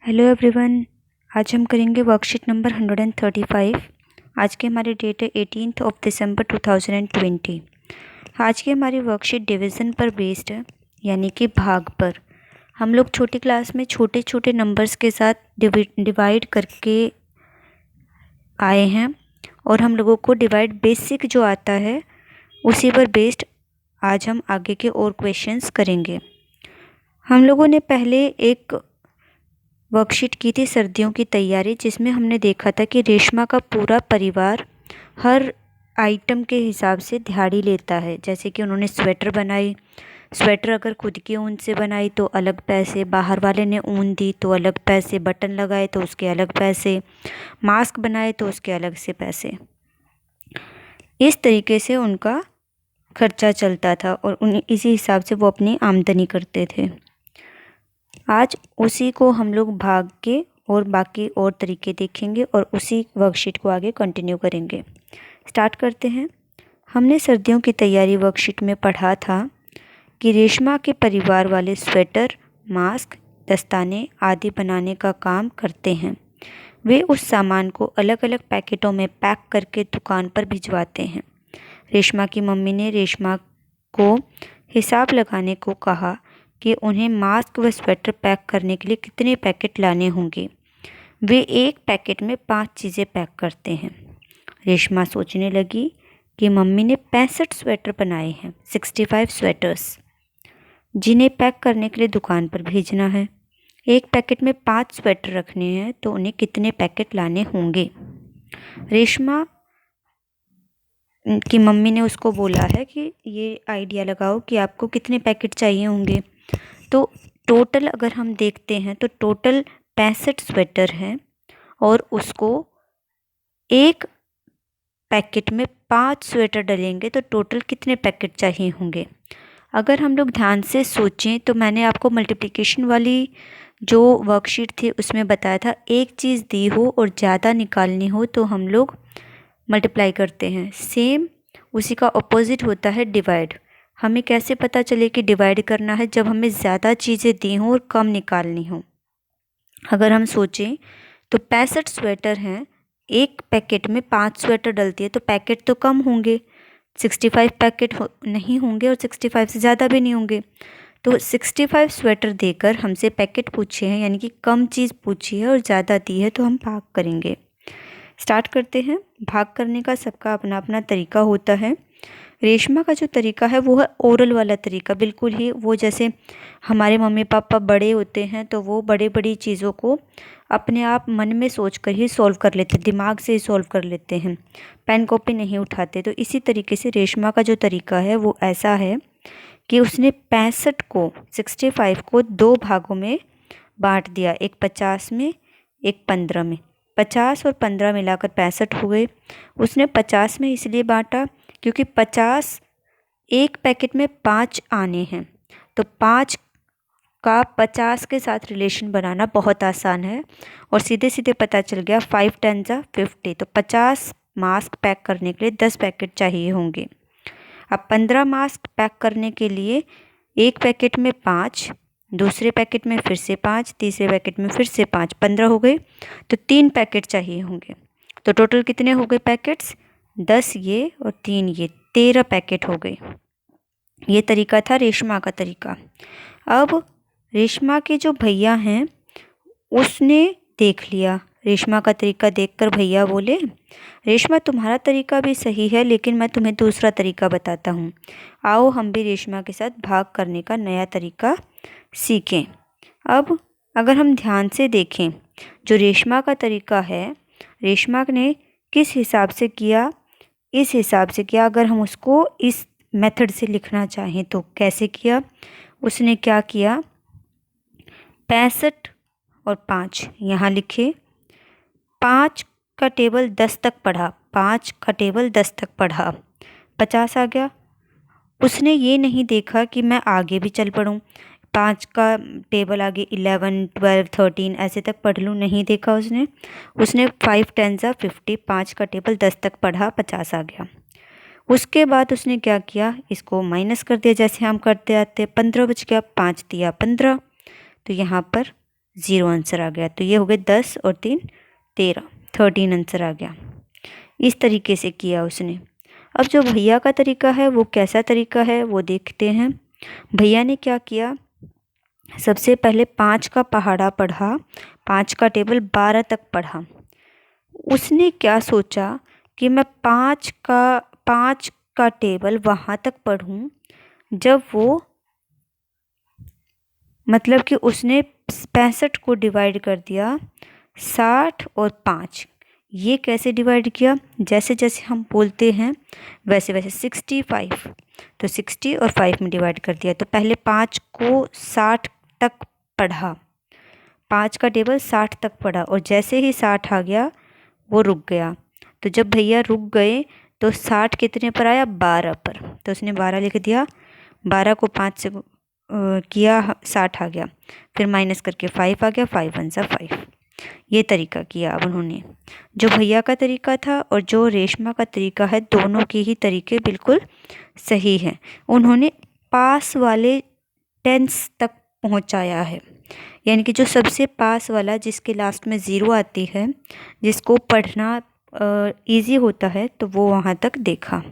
Hello everyone. आज हम करेंगे वर्कशीट नंबर 135। आज की हमारी डेट है 18 दिसंबर 2020। आज की हमारी वर्कशीट डिवीज़न पर बेस्ड है, यानी कि भाग पर। हम लोग छोटी क्लास में छोटे छोटे नंबर्स के साथ डिवाइड करके आए हैं और हम लोगों को डिवाइड बेसिक जो आता है उसी पर बेस्ड आज हम आगे के और क्वेश्चंस करेंगे। हम लोगों ने पहले एक वर्कशीट की थी सर्दियों की तैयारी, जिसमें हमने देखा था कि रेशमा का पूरा परिवार हर आइटम के हिसाब से दिहाड़ी लेता है। जैसे कि उन्होंने स्वेटर बनाई, स्वेटर अगर खुद की ऊन से बनाई तो अलग पैसे, बाहर वाले ने ऊन दी तो अलग पैसे, बटन लगाए तो उसके अलग पैसे, मास्क बनाए तो उसके अलग से पैसे। इस तरीके से उनका खर्चा चलता था और इसी हिसाब से वो अपनी आमदनी करते थे। आज उसी को हम लोग भाग के और बाकी और तरीके देखेंगे और उसी वर्कशीट को आगे कंटिन्यू करेंगे। स्टार्ट करते हैं। हमने सर्दियों की तैयारी वर्कशीट में पढ़ा था कि रेशमा के परिवार वाले स्वेटर, मास्क, दस्ताने आदि बनाने का काम करते हैं। वे उस सामान को अलग अलग पैकेटों में पैक करके दुकान पर भिजवाते हैं। रेशमा की मम्मी ने रेशमा को हिसाब लगाने को कहा कि उन्हें मास्क व स्वेटर पैक करने के लिए कितने पैकेट लाने होंगे। वे एक पैकेट में 5 चीज़ें पैक करते हैं। रेशमा सोचने लगी कि मम्मी ने 65 स्वेटर बनाए हैं, 65 स्वेटर्स, जिन्हें पैक करने के लिए दुकान पर भेजना है। एक पैकेट में 5 स्वेटर रखने हैं तो उन्हें कितने पैकेट लाने होंगे। रेशमा की मम्मी ने उसको बोला है कि ये आइडिया लगाओ कि आपको कितने पैकेट चाहिए होंगे। तो टोटल अगर हम देखते हैं तो टोटल 65 स्वेटर हैं और उसको एक पैकेट में 5 स्वेटर डलेंगे तो टोटल कितने पैकेट चाहिए होंगे। अगर हम लोग ध्यान से सोचें तो मैंने आपको मल्टीप्लिकेशन वाली जो वर्कशीट थी उसमें बताया था, एक चीज़ दी हो और ज़्यादा निकालनी हो तो हम लोग मल्टीप्लाई करते हैं। सेम उसी का ऑपोजिट होता है डिवाइड। हमें कैसे पता चले कि डिवाइड करना है, जब हमें ज़्यादा चीज़ें दी हों और कम निकालनी हो। अगर हम सोचें तो 65 स्वेटर हैं, एक पैकेट में 5 स्वेटर डलती है तो पैकेट तो कम होंगे, 65 पैकेट नहीं होंगे और 65 से ज़्यादा भी नहीं होंगे। तो 65 स्वेटर देकर हमसे पैकेट पूछे हैं, यानी कि कम चीज़ पूछी है और ज़्यादा दी है, तो हम भाग करेंगे। स्टार्ट करते हैं। भाग करने का सबका अपना अपना तरीका होता है। रेशमा का जो तरीका है वो है ओरल वाला तरीका, बिल्कुल ही वो जैसे हमारे मम्मी पापा बड़े होते हैं तो वो बड़ी बड़ी चीज़ों को अपने आप मन में सोच कर ही सॉल्व कर लेते, दिमाग से ही सॉल्व कर लेते हैं, पेन कॉपी नहीं उठाते। तो इसी तरीके से रेशमा का जो तरीका है वो ऐसा है कि उसने 65 को 2 भागों में बांट दिया, एक 50 में एक 15 में। 50 और 15 मिलाकर 65 हो गए। उसने 50 में इसलिए बांटा क्योंकि 50 एक पैकेट में 5 आने हैं, तो 5 का 50 के साथ रिलेशन बनाना बहुत आसान है और सीधे सीधे पता चल गया 5 10 जा 50। तो 50 मास्क पैक करने के लिए 10 पैकेट चाहिए होंगे। अब 15 मास्क पैक करने के लिए एक पैकेट में 5, दूसरे पैकेट में फिर से 5, तीसरे पैकेट में फिर से 5, 15 हो गए। तो 3 पैकेट चाहिए होंगे। तो टोटल कितने हो गए पैकेट्स? 10 ये और 3 ये, 13 पैकेट हो गए। ये तरीका था रेशमा का तरीका। अब रेशमा के जो भैया हैं उसने देख लिया रेशमा का तरीका देखकर भैया बोले, रेशमा तुम्हारा तरीका भी सही है, लेकिन मैं तुम्हें दूसरा तरीका बताता हूँ। आओ हम भी रेशमा के साथ भाग करने का नया तरीका सीखें। अब अगर हम ध्यान से देखें, जो रेशमा का तरीका है, रेशमा ने किस हिसाब से किया, इस हिसाब से किया। अगर हम उसको इस मेथड से लिखना चाहें तो कैसे किया? उसने क्या किया, 65 और 5 यहाँ लिखे, 5 का टेबल 10 तक पढ़ा, 5 का टेबल 10 तक पढ़ा, 50 आ गया। उसने ये नहीं देखा कि मैं आगे भी चल पढ़ूँ, 5 का टेबल आगे 11 12 13 ऐसे तक पढ़ लूँ, नहीं देखा उसने। उसने 5 10 जा 50, 5 का टेबल 10 तक पढ़ा, 50 आ गया। उसके बाद उसने क्या किया, इसको माइनस कर दिया जैसे हम करते आते, 15 बच गया, 5 दिया 15, तो यहाँ पर 0 आंसर आ गया। तो ये हो गए 10 और 3 13, 13 आंसर आ गया। इस तरीके से किया उसने। अब जो भैया का तरीका है वो कैसा तरीका है वो देखते हैं। भैया ने क्या किया, सबसे पहले 5 का पहाड़ा पढ़ा, 5 का टेबल 12 तक पढ़ा। उसने क्या सोचा कि मैं 5 का टेबल वहाँ तक पढ़ूँ जब वो, मतलब कि उसने 65 को डिवाइड कर दिया 60 और 5। ये कैसे डिवाइड किया, जैसे जैसे हम बोलते हैं वैसे वैसे 65, तो 60 और 5 में डिवाइड कर दिया। तो पहले 5 को 60 तक पढ़ा, 5 का टेबल 60 तक पढ़ा, और जैसे ही 60 आ गया वो रुक गया। तो जब भैया रुक गए तो 60 कितने पर आया, 12 पर। तो उसने 12 लिख दिया, 12 को 5 से किया 60 आ गया, फिर माइनस करके 5 आ गया, 5 1 सा 5। ये तरीका किया अब उन्होंने। जो भैया का तरीका था और जो रेशमा का तरीका है, दोनों के ही तरीके बिल्कुल सही हैं। उन्होंने पास वाले टेंस तक पहुंचाया है, यानी कि जो सबसे पास वाला जिसके लास्ट में 0 आती है, जिसको पढ़ना इजी होता है, तो वो वहाँ तक देखा।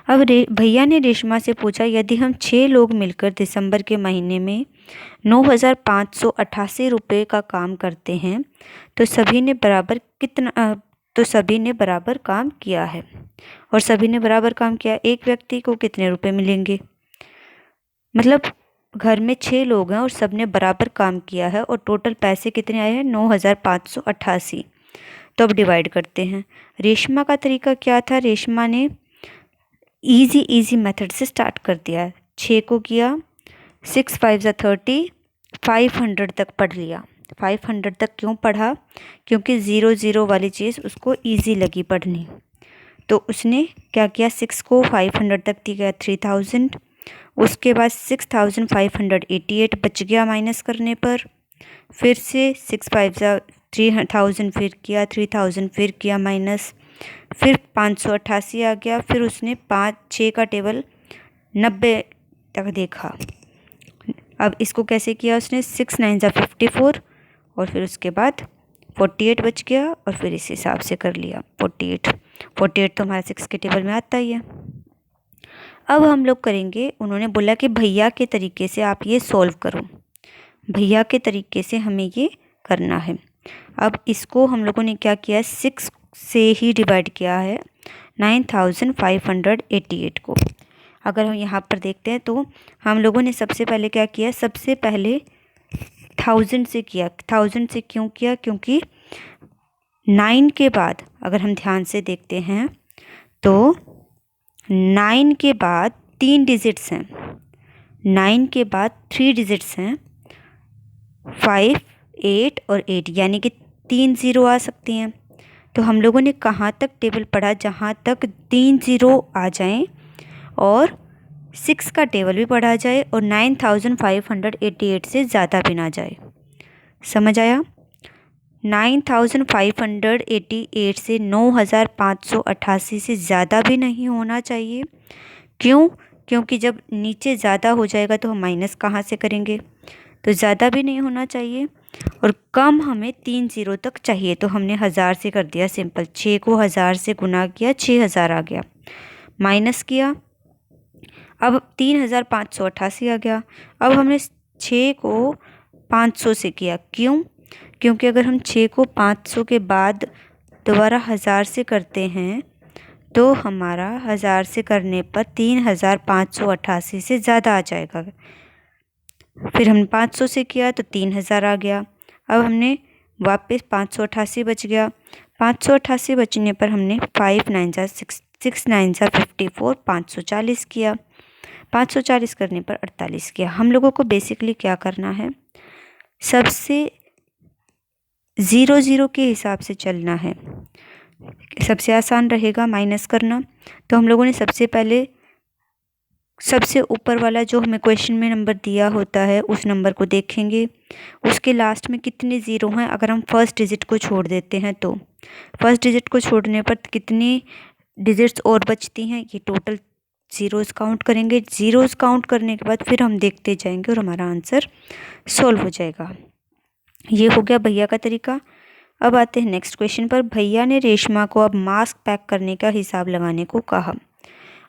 अब भैया ने रेशमा से पूछा, यदि हम 6 लोग मिलकर दिसंबर के महीने में 9,588 रुपये का काम करते हैं तो सभी ने बराबर काम किया है। और सभी ने बराबर काम किया, एक व्यक्ति को कितने रुपए मिलेंगे। मतलब घर में 6 लोग हैं और सब ने बराबर काम किया है और टोटल पैसे कितने आए हैं, 9,588। तो अब डिवाइड करते हैं। रेशमा का तरीका क्या था, रेशमा ने इजी मेथड से स्टार्ट कर दिया। 6 को किया, 6 5 ज़ा 30, 500 तक पढ़ लिया। 500 तक क्यों पढ़ा, क्योंकि 0 0 वाली चीज़ उसको इजी लगी पढ़नी। तो उसने क्या किया, 6 को 500 तक दिया 3000, उसके बाद 6588 बच गया माइनस करने पर। फिर से 6 5 ज़ा 3000, फिर किया 3000, फिर किया माइनस, फिर 588 आ गया। फिर उसने 6 का टेबल 90 तक देखा। अब इसको कैसे किया उसने, 6 9 ज़ा 54, और फिर उसके बाद 48 बच गया, और फिर इस हिसाब से कर लिया 48 तो हमारा 6 के टेबल में आता ही है। अब हम लोग करेंगे, उन्होंने बोला कि भैया के तरीके से आप ये सॉल्व करो, भैया के तरीके से हमें ये करना है। अब इसको हम लोगों ने क्या किया, 6 से ही डिवाइड किया है 9,588 को। अगर हम यहाँ पर देखते हैं तो हम लोगों ने सबसे पहले क्या किया, सबसे पहले 1000 से किया। 1000 से क्यों किया, क्योंकि 9 के बाद अगर हम ध्यान से देखते हैं तो 9 के बाद 3 डिजिट्स हैं, 9 के बाद 3 डिजिट्स हैं, 5 8 और 8, यानी कि 3 0 आ सकती हैं। तो हम लोगों ने कहाँ तक टेबल पढ़ा, जहाँ तक 3 0 आ जाएं और 6 का टेबल भी पढ़ा जाए और 9,588 से ज़्यादा भी ना जाए। समझ आया, 9,588 से 9,588 से ज़्यादा भी नहीं होना चाहिए। क्यों, क्योंकि जब नीचे ज़्यादा हो जाएगा तो हम माइनस कहाँ से करेंगे, तो ज़्यादा भी नहीं होना चाहिए और कम हमें 3 0 तक चाहिए। तो हमने 1000 से कर दिया सिंपल, 6 को 1000 से गुना किया, 6000 आ गया, माइनस किया, अब 3,588 आ गया। अब हमने 6 को 500 से किया, क्यों, क्योंकि अगर हम 6 को 500 के बाद दोबारा 1000 से करते हैं तो हमारा 1000 से करने पर 3,588 से ज़्यादा आ जाएगा। फिर हमने 500 से किया तो 3000 आ गया। अब हमने वापस 588 बच गया, 588 बचने पर हमने 5 9 ज़ा 6 6 9 ज़ा 54, 540 किया, 540 करने पर 48 किया। हम लोगों को बेसिकली क्या करना है, सबसे 0 0 के हिसाब से चलना है, सबसे आसान रहेगा माइनस करना। तो हम लोगों ने सबसे पहले सबसे ऊपर वाला जो हमें क्वेश्चन में नंबर दिया होता है उस नंबर को देखेंगे, उसके लास्ट में कितने ज़ीरो हैं। अगर हम फर्स्ट डिजिट को छोड़ देते हैं तो फर्स्ट डिजिट को छोड़ने पर कितनी डिजिट्स और बचती हैं, ये टोटल ज़ीरोज़ काउंट करेंगे। ज़ीरोज़ काउंट करने के बाद फिर हम देखते जाएंगे और हमारा आंसर सॉल्व हो जाएगा। ये हो गया भैया का तरीका। अब आते हैं नेक्स्ट क्वेश्चन पर। भैया ने रेशमा को अब मास्क पैक करने का हिसाब लगाने को कहा।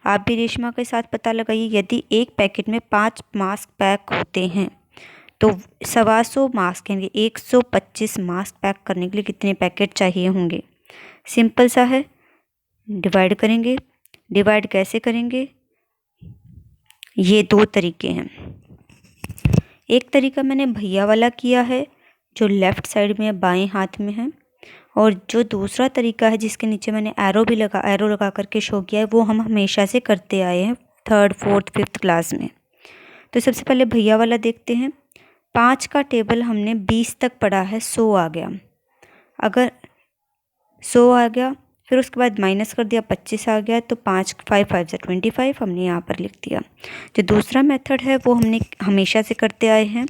आप भी रेशमा के साथ पता लगाइए। यदि एक पैकेट में 5 मास्क पैक होते हैं तो 125 मास्क यानी 125 मास्क पैक करने के लिए कितने पैकेट चाहिए होंगे। सिंपल सा है, डिवाइड करेंगे। डिवाइड कैसे करेंगे, ये 2 तरीके हैं। एक तरीका मैंने भैया वाला किया है जो लेफ़्ट साइड में बाएं हाथ में है, और जो दूसरा तरीका है जिसके नीचे मैंने एरो लगा करके शो किया है, वो हम हमेशा से करते आए हैं 3rd 4th 5th क्लास में। तो सबसे पहले भैया वाला देखते हैं। 5 का टेबल हमने 20 तक पढ़ा है, 100 आ गया। अगर 100 आ गया, फिर उसके बाद माइनस कर दिया, 25 आ गया, तो 5 5 से 25 हमने यहाँ पर लिख दिया। जो दूसरा मेथड है वो हमने हमेशा से करते आए हैं।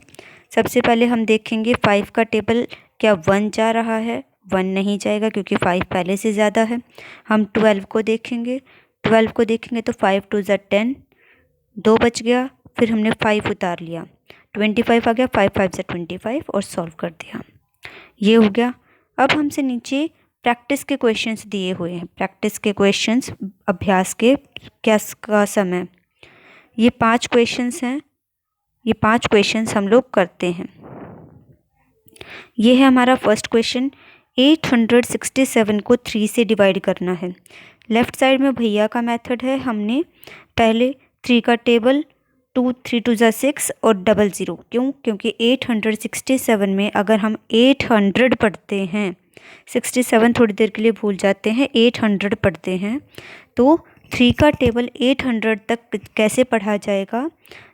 सबसे पहले हम देखेंगे 5 का टेबल क्या 1 जा रहा है। 1 नहीं जाएगा क्योंकि 5 पहले से ज़्यादा है। हम 12 को देखेंगे। 12 को देखेंगे तो 5 2 ज़ा 10, 2 बच गया। फिर हमने 5 उतार लिया, 25 आ गया, 5 5 से 25 और सॉल्व कर दिया। ये हो गया। अब हमसे नीचे प्रैक्टिस के क्वेश्चंस दिए हुए हैं। प्रैक्टिस के क्वेश्चंस, अभ्यास के क्या का समय। ये 5 क्वेश्चंस हैं। ये 5 क्वेश्चंस हम लोग करते हैं। ये है हमारा फर्स्ट क्वेश्चन। 867 को 3 से डिवाइड करना है। लेफ़्ट साइड में भैया का मेथड है। हमने पहले 3 का टेबल 2 3 2 ज़ा 6 और 00। क्यों? क्योंकि 867 में अगर हम 800 पढ़ते हैं, 67 थोड़ी देर के लिए भूल जाते हैं, 800 पढ़ते हैं, तो 3 का टेबल 800 तक कैसे पढ़ा जाएगा।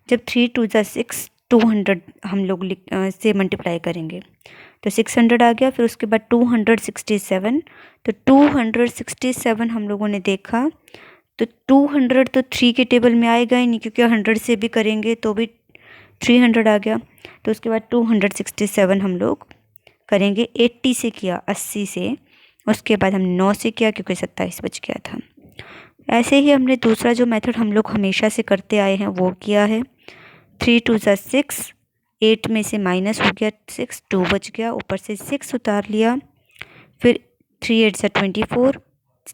जब 3 2 ज़ा 6, 200 हम लोग से मल्टीप्लाई करेंगे तो 600 आ गया। फिर उसके बाद 267, तो 267 हम लोगों ने देखा तो 200 तो 3 के टेबल में आएगा ही नहीं, क्योंकि 100 से भी करेंगे तो भी 300 आ गया। तो उसके बाद 267 हम लोग करेंगे। 80 से किया, 80 से, उसके बाद हम 9 से किया क्योंकि 27 बच गया था। ऐसे ही हमने दूसरा जो मेथड हम लोग हमेशा से करते आए हैं वो किया है। 3 2 ज़ा 6, 8 में से माइनस हो गया 6, 2 बच गया, ऊपर से 6 उतार लिया। फिर 3 8 ज़ा 24,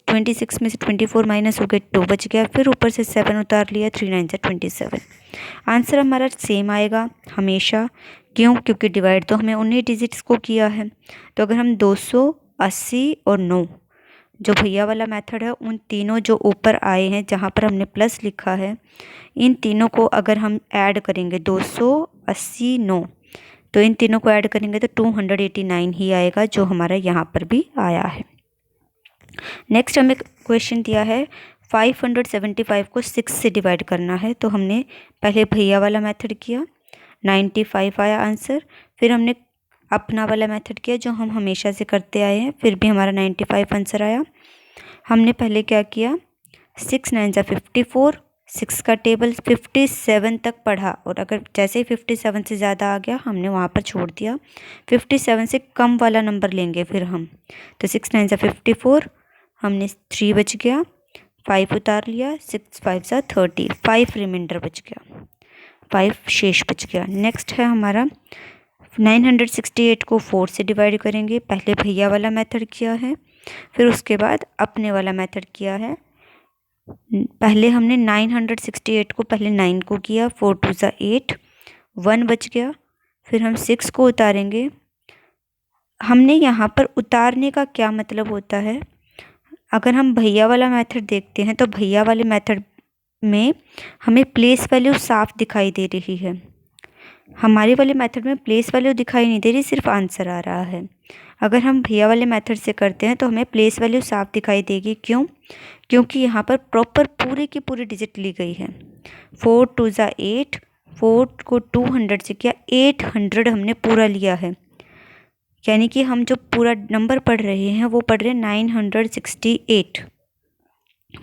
26 में से 24 माइनस हो गया, 2 बच गया। फिर ऊपर से 7 उतार लिया, 3 9 ज़ा 27। आंसर हमारा सेम आएगा हमेशा। क्यों? क्योंकि डिवाइड तो हमें उन्हीं डिजिट्स को किया है। तो अगर हम 280 और 9, जो भैया वाला मेथड है, उन तीनों जो ऊपर आए हैं जहाँ पर हमने प्लस लिखा है, इन तीनों को अगर हम ऐड करेंगे 280 9, तो इन तीनों को ऐड करेंगे तो 289 ही आएगा, जो हमारा यहाँ पर भी आया है। नेक्स्ट हमें क्वेश्चन दिया है 575 को 6 से डिवाइड करना है। तो हमने पहले भैया वाला मेथड किया, 95 आया आंसर। फिर हमने अपना वाला मेथड किया जो हम हमेशा से करते आए हैं, फिर भी हमारा 95 आंसर आया। हमने पहले क्या किया, 6 9 ज़ा 54, 6 का टेबल 57 तक पढ़ा, और अगर जैसे ही 57 से ज़्यादा आ गया हमने वहाँ पर छोड़ दिया। 57 से कम वाला नंबर लेंगे फिर हम, तो 6 9 ज़ा 54, हमने 3 बच गया, 5 उतार लिया, 6 5 ज़ा 30, 5 रिमाइंडर बच गया, 5 शेष बच गया। नेक्स्ट है हमारा 968 को 4 से डिवाइड करेंगे। पहले भैया वाला मेथड किया है, फिर उसके बाद अपने वाला मेथड किया है। पहले हमने 968 को पहले 9 को किया, 4 2 ज़ा 8, 1 बच गया। फिर हम 6 को उतारेंगे। हमने यहाँ पर उतारने का क्या मतलब होता है, अगर हम भैया वाला मेथड देखते हैं तो भैया वाले मेथड में हमें प्लेस वैल्यू साफ दिखाई दे रही है। हमारे वाले मेथड में प्लेस वैल्यू दिखाई नहीं दे रही, सिर्फ आंसर आ रहा है। अगर हम भैया वाले मेथड से करते हैं तो हमें प्लेस वैल्यू साफ दिखाई देगी। क्यों? क्योंकि यहाँ पर प्रॉपर पूरे की पूरी डिजिट ली गई है। 4 2 ज़ा 8, 4 को 200 से किया, 800 हमने पूरा लिया है, यानी कि हम जो पूरा नंबर पढ़ रहे हैं वो पढ़ रहे हैं 968,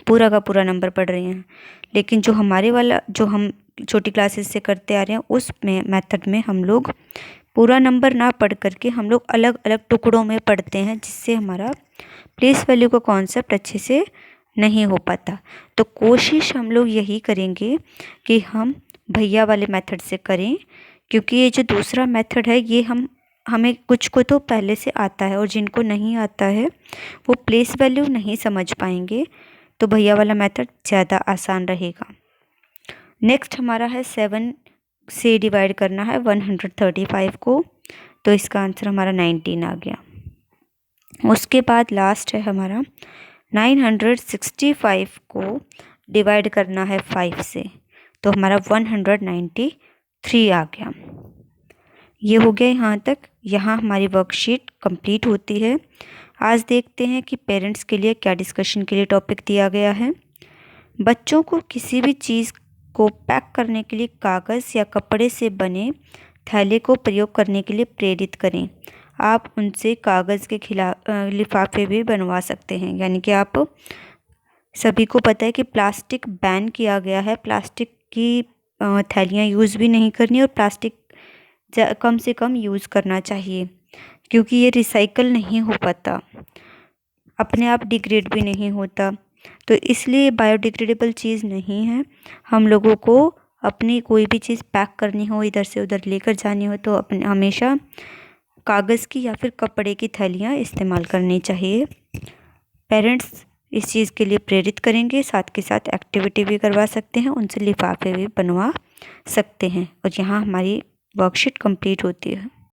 पूरा का पूरा नंबर पढ़ रहे हैं। लेकिन जो हमारे वाला, जो हम छोटी क्लासेस से करते आ रहे हैं, उस में मेथड में हम लोग पूरा नंबर ना पढ़ करके हम लोग अलग अलग टुकड़ों में पढ़ते हैं, जिससे हमारा प्लेस वैल्यू का कॉन्सेप्ट अच्छे से नहीं हो पाता। तो कोशिश हम लोग यही करेंगे कि हम भैया वाले मेथड से करें, क्योंकि ये जो दूसरा मेथड है ये हम हमें कुछ को तो पहले से आता है और जिनको नहीं आता है वो प्लेस वैल्यू नहीं समझ पाएंगे, तो भैया वाला मेथड ज़्यादा आसान रहेगा। नेक्स्ट हमारा है 7 से डिवाइड करना है 135 को, तो इसका आंसर हमारा 19 आ गया। उसके बाद लास्ट है हमारा 965 को डिवाइड करना है 5 से, तो हमारा 193 आ गया। ये हो गया यहाँ तक। यहाँ हमारी वर्कशीट कंप्लीट होती है। आज देखते हैं कि पेरेंट्स के लिए क्या डिस्कशन के लिए टॉपिक दिया गया है। बच्चों को किसी भी चीज़ को पैक करने के लिए कागज़ या कपड़े से बने थैले को प्रयोग करने के लिए प्रेरित करें। आप उनसे कागज़ के लिफाफे भी बनवा सकते हैं। यानी कि आप सभी को पता है कि प्लास्टिक बैन किया गया है, प्लास्टिक की थैलियाँ यूज़ भी नहीं करनी और प्लास्टिक कम से कम यूज़ करना चाहिए, क्योंकि ये रिसाइकल नहीं हो पाता, अपने आप डिग्रेड भी नहीं होता। तो इसलिए बायोडिग्रेडेबल चीज़ नहीं है। हम लोगों को अपनी कोई भी चीज़ पैक करनी हो, इधर से उधर लेकर जानी हो, तो अपने हमेशा कागज़ की या फिर कपड़े की थैलियाँ इस्तेमाल करनी चाहिए। पेरेंट्स इस चीज़ के लिए प्रेरित करेंगे, साथ के साथ एक्टिविटी भी करवा सकते हैं, उनसे लिफाफे भी बनवा सकते हैं। और यहाँ हमारी वर्कशीट कंप्लीट होती है।